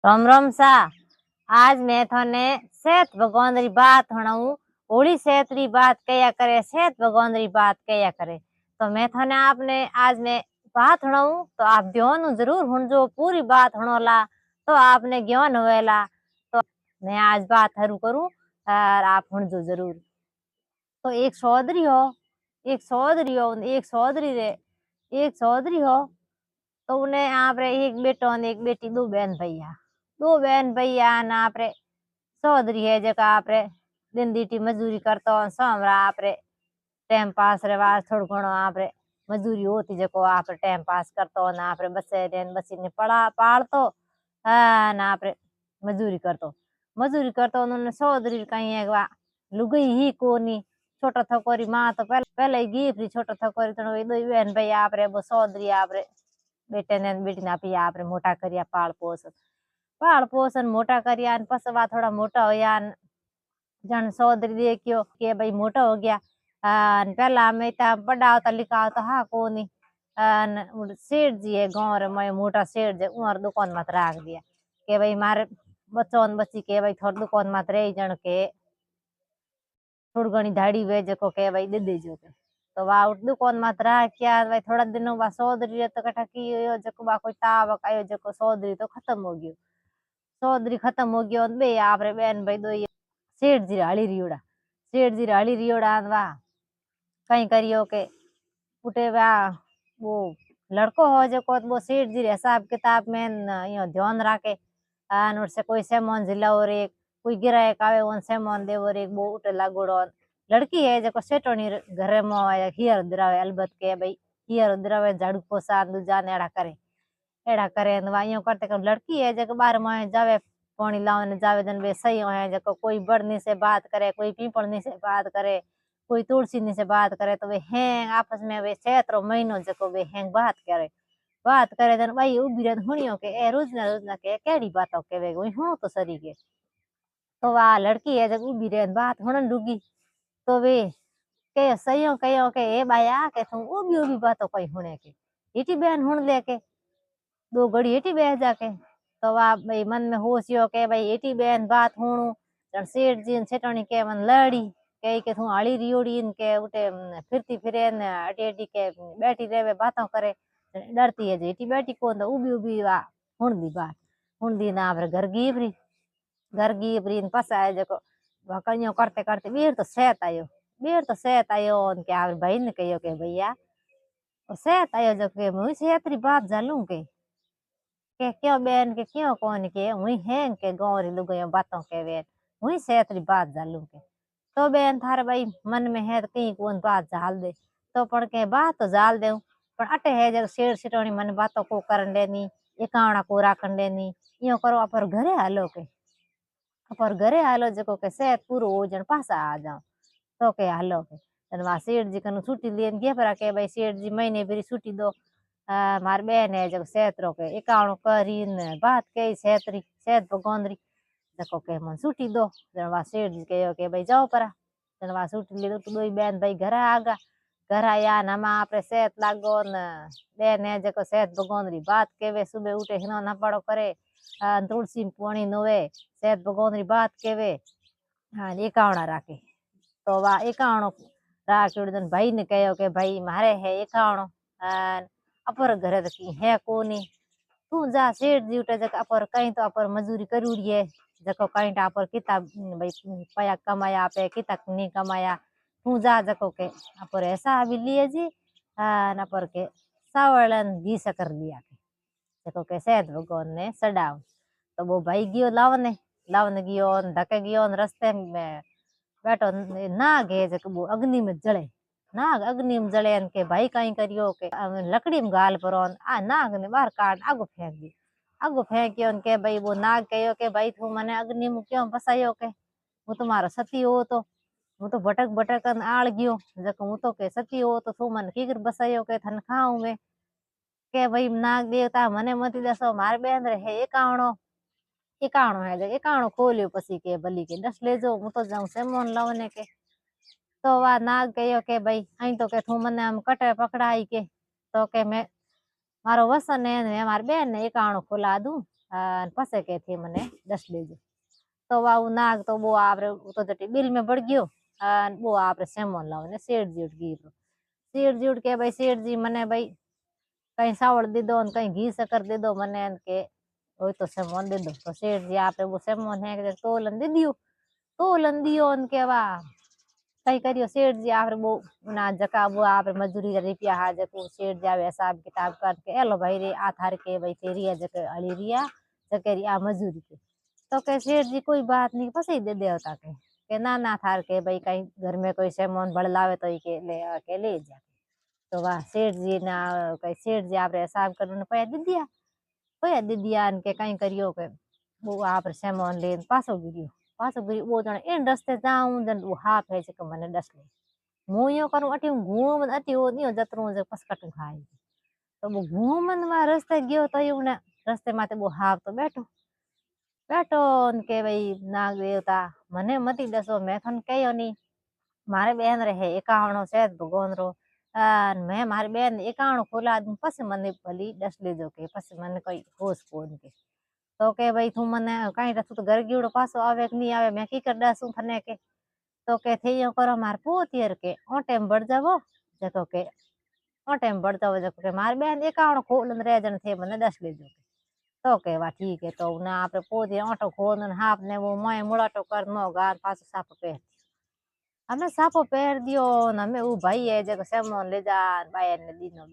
राम राम सा। आज मैं थोने सेठ भगवान री बात हणाऊं। होली सेठ री बात कया करे, सेठ भगवान री बात कया करे। तो मैं थोने आपने आज मैं बात हणाऊं तो आप ध्यान जरूर हुनजो, पूरी बात हणोला तो आपने ज्ञान होवेला। तो मैं आज बात हरू करूं और आप हुनजो जरूर। तो एक चौधरी हो, एक चौधरी हो, एक चौधरी रे एक चौधरी हो। तो उन्हें आप रे एक बेटो ने एक बेटी, दो बहन भैया, दो बहन भैया ना आप रे चौधरी है जका आप रे दिन दीटी मजूरी करतो सोमरा आप रे टाइम पास रे वास थोड़ घणो आप रे मजूरी होती जको आप रे टाइम पास करतो ना आप रे बसे देन बसी ने पड़ा पालतो ना आप रे मजूरी करतो उन्होंने चौधरी कहीं एक वा लुगई ही कोनी। छोटा थकोरी माँ तो पहले ही गी फ्री छोटा थकोरी तो दो बहन भैया आप रे वो चौधरी आप रे बेटे ने बेटी ना पिया आप रे मोटा करिया पाल पोषण मोटा करिया पसवा थोड़ा मोटा होया जन चौधरी देखियो के भाई मोटा हो गया। पहला में बड़ा होता लिखा होता हाँ कोनी सेठ जी है गाँव रे मैं मोटा सेठ जी उमर दुकान मत राख दिया के भाई मारे बच्चों बच्ची के भाई थोड़ी दुकान मत रही जन के थोड़ी घनी धाड़ी वे जको के भाई दे देजो के। तो वा दुकान मत राख क्या भाई थोड़ा दिनों बा चौधरी तो कटा की जको बा कोई तावक आयो जको चौधरी तो खत्म हो गयो। चौधरी खत्म हो गयो बे आप रे बहन भाई दो सेठ जी राली रियोड़ा वाह कहीं करियो के उठे वाह वो लड़को हो जो को वो सेठ जी हिसाब किताब में यो ध्यान राखे और से कोई सामान जिला और एक कोई गिरायक आवे उन सामान दे और एक वो उठे लागोड़ो। लड़की है जो सेठोनी घरे में हियर उधरावे अलबत के भाई हियर उधरावे झाड़ू पोछा दूजा ने एड़ा करे यो करते कर लड़की है जो बार में जावे पानी लावन जावे जन वे सही है जो कोई बड़नी से बात करे, कोई पीपड़नी से बात करे, कोई तुलसी से बात करे तो वे हैंग आपस में वे चैत्र महीनो जको वे हैंग बात करे जन भाई उभी रह हुनियो के ए रोज ना के केड़ी बातों के वे हुनो तो सरी के। तो वा लड़की है जब उभी रह बात हुनन डूगी तो वे के सही कहो के ए बाया के तू उभी उभी बातों कोई हुने के इटी बहन हुन ले के दो घड़ी हेठी बेह जाके। तो वा भाई मन में होशियो के भाई हेठी बहन बात हुणू सेठ जी सेठोनी के मन लड़ी के तू आली रियोड़ी के उठे फिरती फिरे न अटी अटी के बैठी रहे बातों करे डरती है हेठी बैठी को तो उभी उभी वा हुण दी बात हुण दी ना घर गीबरी पस आए जको वा कहियो करते करते बीर तो सेत आयो के आप भाई ने कहियो के भैया सेत आयो जो के मुई सेत री बात जालू के क्यों बेन के क्यों कौन के हुई हैं के गाँव री लुगाइयों बातों के बेन हुई सेत री बात जालू के। तो बेन थारे भाई मन में है तो कहीं कौन बात जाल दे तो पढ़ के बात तो जाल दे पर अटे है जब शेर सिटोनी मन बातों को करन देनी एकावना को राखन देनी यो करो अपर घरे हालो जको के सेत पूरो हो जन पासा आ जाओ तो के हालो के वा सेठ जी कनु छुट्टी लेन गे पर के भाई सेठ जी महीने भरी छुट्टी दो मार बेन है जब सेतरो के एकावणो करीन बात कही सेत भगोंदरी जको के मन छुट्टी दो वा सेठ जी कहो के भाई जाओ परा वा छुट्टी ली तो दो बेन भाई घर आगा घर आया नमा आपरे सेत लागो न बेन है जको सेत भगोंदरी बात केवे सुबह उठे हिनो ना पड़ो करे तुलसी पानी नोवे सेत भगोंदरी बात केवे हाँ एकावणा राखे। तो वा एकावणो राख्यो भाई ने कहो के भाई मारे है एकावणो अपर घरे तो की है कोनी तू जा सेठ जी उठे जक अपर कहीं तो अपर मजूरी करूड़ी है जको कहीं अपर किताब भाई पया कमाया पे किता नहीं कमाया तू जा जको के अपर ऐसा भी लिए जी न पर के सावलन घी शकर लिया के जको के सेठ भगवान ने सडाव। तो वो भाई गियो लावन गियो धके गियो रस्ते में बैठो ना गे जक वो अग्नि में जले नाग अग्नि में जले के भाई कहीं करियो के लकड़ी में गाल पर आ नाग ने बाहर काट आगो फेंकियो के भाई वो नाग कहो के भाई तू मने अग्नि में क्यों फसायो के वो तुम्हारा सती हो तो वो तो भटक भटक आड़ गयो जको वो तो के सती हो तो तू मन की बसायो के थन खाऊं में के भाई नाग देवता मने मती दसो मार बेन रे एकावणो है जो एकावणो खोलियो पसी के भली के दस ले जो तो जाऊं से मोन लावने के। तो वा नाग कहो के भाई अई तो के तू मने आम कटे पकड़ाई के तो के मैं मारो वसन है मैं मार बेन ने एकावणो खोला दूं पसे के थी मने 10 लेजो तो वाऊ नाग तो वो आपरे तो जटी बिल में बढ़ गयो वो आपरे सेमोन लाव ने सेठ जी उठ गई सेठ जी उठ के भाई सेठ जी मने भाई कहीं सावड़ दे दो कहीं घी शक्कर दे दो मने के वो तो सेमोन दे दो तो सेठ जी आपरे वो सेमोन है तोलन दे दियो तोलन दियो उनके वाह कई करियो सेठ जी आपरे वो ना जका वो आपरे मजूरी रुपया हा जको सेठ जी आवे हिसाब किताब करके एलो भाई रे आ थार के भाई तेरी है जके अली रिया जके आ मजूरी के तो के सेठ जी कोई बात नहीं पसे दे देवता के ना थार के भाई कहीं घर में कोई सामान बड़ लावे तो के ले जा तो वाह सेठ जी ना कई सेठ जी आपरे हिसाब कर पैया दे दिया के कहीं करियो के वो आपरे सामान ले पासो गिरी वो जण इन रस्ते जाऊं जन वो हाफ है जके मने डस ले હું યો કરું અટી ઘૂમ અટી ઓ નિયો જતરું જે પસકટું ખાય તો બો ઘૂમન માં રસ્તે ગયો તો એવું ને રસ્તે માથે બો હાવ તો બેઠો બેઠો ને કે ભાઈ નાગ દેવતા મને મતી દસો મેં થન કયો ની મારે બેન રહે 51 છે ભગવાન રો मैं मारी बेन 51 खोला दूं पछी मने भली दस लेजो के पछी मने कोई होश कोन के तो के भाई तू मने कहीं रखू तो घर गीड़ो पासो आवे कि नहीं आवे मैं की कर दसू थने के तो के थे यो करो मार पोतियर के ओटेम बढ़ जावो जको के ओटेम बढ़ जावो जको के मार बेन 51 खोलन रे जन थे मने 10 लेजो के तो के वा ठीक है तो ना आपरे पोती ओटो खोन हाफ ने वो मोय मुड़ाटो कर नो गार पास साप पे हमें सापो पहर दियो ने हमें ऊ भाई है जको सेमोन ले जा बायन ने दीनो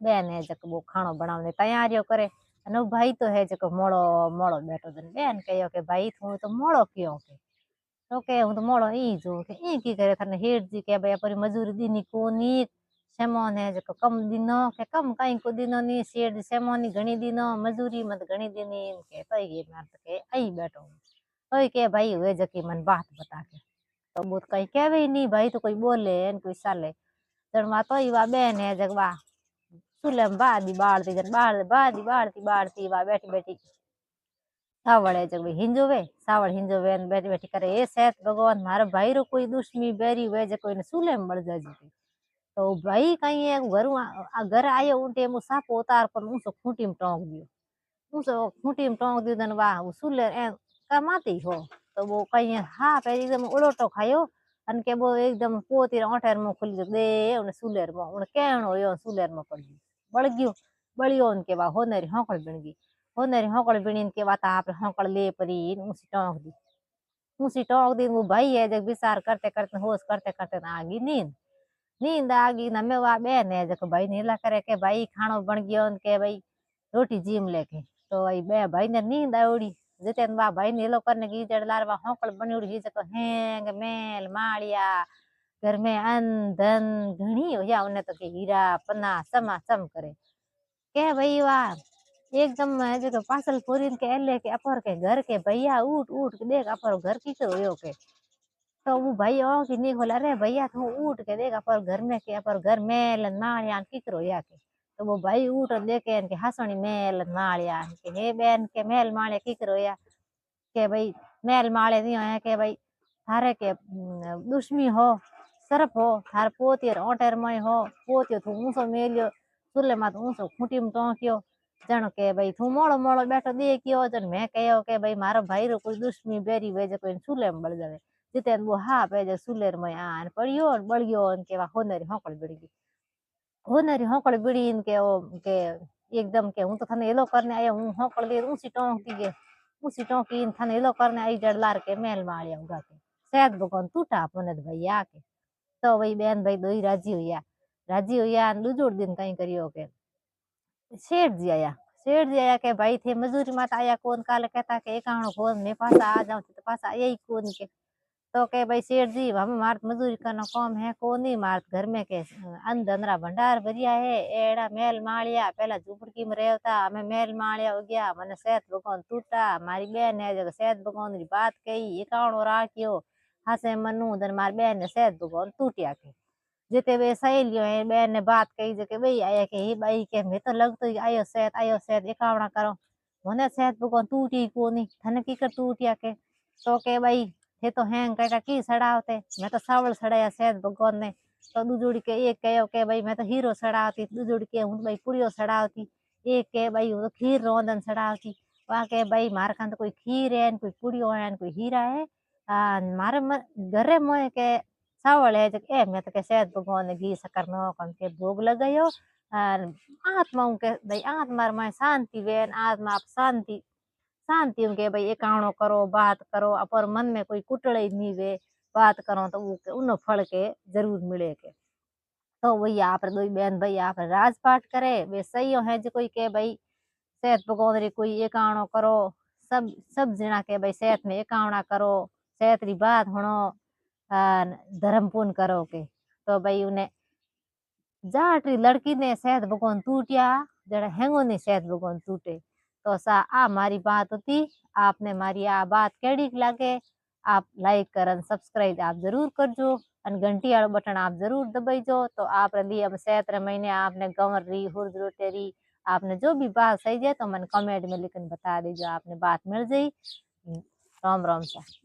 बेन है जको वो खानो बनावने तैयारियों करे अने ऊ भाई तो है जको मोड़ो मोड़ो बैठो जन बेन कहियो के भाई तू तो मोड़ो क्यों के तो के हूँ तो मोड़ो ई जो के ई की करे थने हेठ जी के भाई अपनी मजूरी दीनी कोनी सेमोन है जको कम दिनो के कम कहीं को दिनो नी सेठ जी सेमोनी घणी दिनो मजूरी मत घणी दिनी के तो ये मार के आई बैठो तो के भाई हुए जकी मन बात बता के तो बहुत कहीं कहवे नहीं भाई तो कोई बोले न कोई साले जन मा तो वा बेन है जग वा सुलम बादी बाड़ती जन बाड़ती वा बैठी बैठी सावड़े जग सावड़ हिंजोवे न बैठी बैठी करे ए सेठ भगवान मारे भाई रो कोई दुश्मी बेरी वे जे कोई ने सुलेम बढ़ जाजी तो भाई कहीं एक घर आयो उनटे मु सापो उतार पर मुसो खूंटी में टोंक दियो मुसो खूंटी में टोंक दियो दन वाह सुले ए कमाती हो तो वो कहीं हाँ पे एकदम उड़ोटो खायो अन के वो एकदम पोती ओठेर में खुल दे उन सुलेर में उन केणो यो सुलेर में पड़ गयो बळ गयो बळियो उनके बा होनेरी होकळ बन गई होनेरी होकळ बनी के बाद आप होकळ ले परी ऊंची टोंक दी वो भाई है जब विचार करते करते होश करते करते आ गई नींद आ गई ना मैं वा बेन है जको भाई नीला करे के भाई खानो बन गयो के भाई रोटी जीम लेके तो भाई बे भाई ने नींद आवड़ी जितेन बा भाई नीलो करने की जड़ लारवा होकल बनी उड़ी जको हेंग मेल मालिया घर में अन धन घणी हो या उन्हें तो के हीरा पन्ना समा सम करे के भाई वाह एकदम जो पासल पूरी के एले के अपर के घर के भैया उठ उठ के देख अपर घर की हो के तो वो भाई ओ कि नहीं खोला अरे भैया तू उठ के देख अपर घर में के अपर घर मेल मालिया किकरो या के तो वो भाई उठ देखे के हसणी मेल मालिया के हे बेन के मेल मालिया किकरो या के भाई मेल माले नहीं है के भाई थारे के दुश्मी हो सरप हो थार पोतिर ओटेर मय हो पोतियो तू ऊंसो मेलियो सुले मात ऊंसो खूंटी में टोंकियो जण के भाई तू मोड़ो मोड़ो बैठो दे कियो जन मैं कहो के भाई मारो भाई रो कोई दुश्मी बेरी वे जे कोई सुले में बळ जावे जिते वो हा पे जे सुलेर में आन पड़ियो बळियो के वा होनेरी होकळ बड़ी गई होनेरी होकळ बड़ी के ओ के एकदम के हूं तो थने एलो करने आया हूं होकळ ले ऊंची टोंक दी गे ऊंची टोंकी थने एलो करने आई जड़ लार के मेल मालिया उगा के शायद भगवान टूटा अपने भैया के तो वही बेन भाई दोई राजी हुआ दूजोड़ दिन कहीं करियो के सेठ जी आया के भाई थे मजूरी मात आया कौन काले कहता के एकाणो फोन में पासा आ जाऊं तो पासा आया ही कौन के तो के भाई सेठ जी हम मार्त मजूरी करना कौम है कौन ही मार्त घर में के अंदरा भंडार भरिया है एड़ा मेल मालिया पहला झूपड़की में रहता हमें मेल मालिया हो गया मैंने सेहत भगवान टूटा मारी बहन है जब सेहत भगवान की बात कही एकाणो राखियो हसे मनु दन मारी बहन ने सेहत भगवान टूटिया के जिते वे सहेलियों है बहन ने बात कही जो भाई आया के ही भाई के मैं तो लगतो आयो सेहत एकावणा करो मने सेहत भगवान टूटी कोनी थने की कर टूटिया के तो के भाई थे तो हैंग कह की सड़ावते मैं तो सावल सड़ाया सेहत भगवान ने तो दूजोड़ी के एक कहो के भाई मैं तो हीरो सड़ावती दूजोड़ी के हूं भाई पुड़ियो सड़ावती एक के भाई वो तो खीर रोंदन चढ़ावती वा के भाई मार खान तो कोई खीर है कोई पुड़ियो है कोई हीरा है मारे घरे मोए के चावल है जक ए मैं तो के सेहत भगवान ने घी शक्कर नो कम के भोग लगायो आत्मा के भाई आत्मा में शांति वेन आत्मा आप शांति शांति के भाई एकाणो करो बात करो अपर मन में कोई कुटड़े नहीं वे बात करो तो वो उन फल के जरूर मिले के तो वही आप दो बहन भाई आप राजपाट करे वे सही है जो कोई के भाई सेहत भगवान री कोई एकाणो करो सब जना के भाई सेहत में एकावना करो सेहत री बात होनो धर्म पूर्ण करो के तो भाई उन्हें जाटरी लड़की ने सेहत भगवान टूटिया जरा हेंगो ने सेहत भगवान टूटे तो सा आ मारी बात होती आपने मारी आ बात केड़ी लागे आप लाइक करन सब्सक्राइब आप जरूर करजो और घंटी वाला बटन आप जरूर दबाइजो तो आप लिए अब सेहत रे महीने आपने गंवर री हुर्द रोटेरी आपने जो भी बात सही है तो मन कमेंट में लिखकर बता दीजिए आपने बात मिल गई राम राम सा।